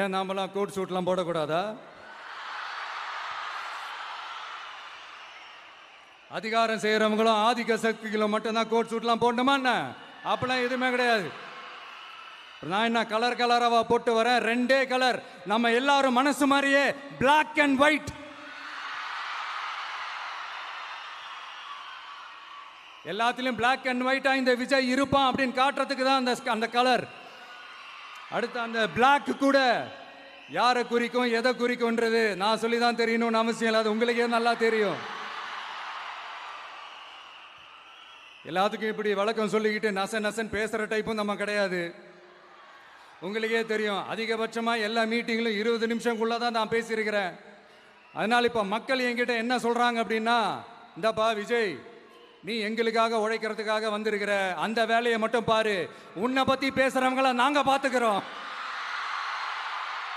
ஏன் நாமெல்லாம் கோட் சூட்லாம் போடக்கூடாதா? அதிகாரம் செய்யறவங்களும் ஆதிக்க சக்திகளும் மட்டும்தான் கோட் சூட்லாம் போடணுமா என்ன? அப்பெல்லாம் எதுவுமே கிடையாது. நான் என்ன கலர் கலராவா போட்டு வரேன்? ரெண்டே கலர், நம்ம எல்லாரும் மனசு மாதிரியே பிளாக் அண்ட் ஒயிட். எல்லாத்திலும் பிளாக் அண்ட் ஒயிட்டா இந்த விஜய் இருப்பான் அப்படின்னு காட்டுறதுக்கு தான் அந்த கலர். அடுத்து அந்த பிளாக் கூட யாரை குறிக்கும் எதை குறிக்கும்ன்றது நான் சொல்லி தான் தெரியணும்னு அவசியம் இல்லை, அது உங்களுக்கே நல்லா தெரியும். எல்லாத்துக்கும் இப்படி வழக்கம் சொல்லிக்கிட்டு நசன் பேசுகிற டைப்பும் நம்ம கிடையாது. உங்களுக்கே தெரியும், அதிகபட்சமாக எல்லா மீட்டிங்களும் 20 நிமிஷம்குள்ளே தான் நான் பேசியிருக்கிறேன். அதனால் இப்போ மக்கள் என்கிட்ட என்ன சொல்கிறாங்க அப்படின்னா, இந்தப்பா விஜய், நீ எங்களுக்காக உழைக்கிறதுக்காக வந்திருக்கிற, அந்த வேலையை மட்டும் பாரு, உன்னை பற்றி பேசுகிறவங்கள நாங்கள் பார்த்துக்கிறோம்.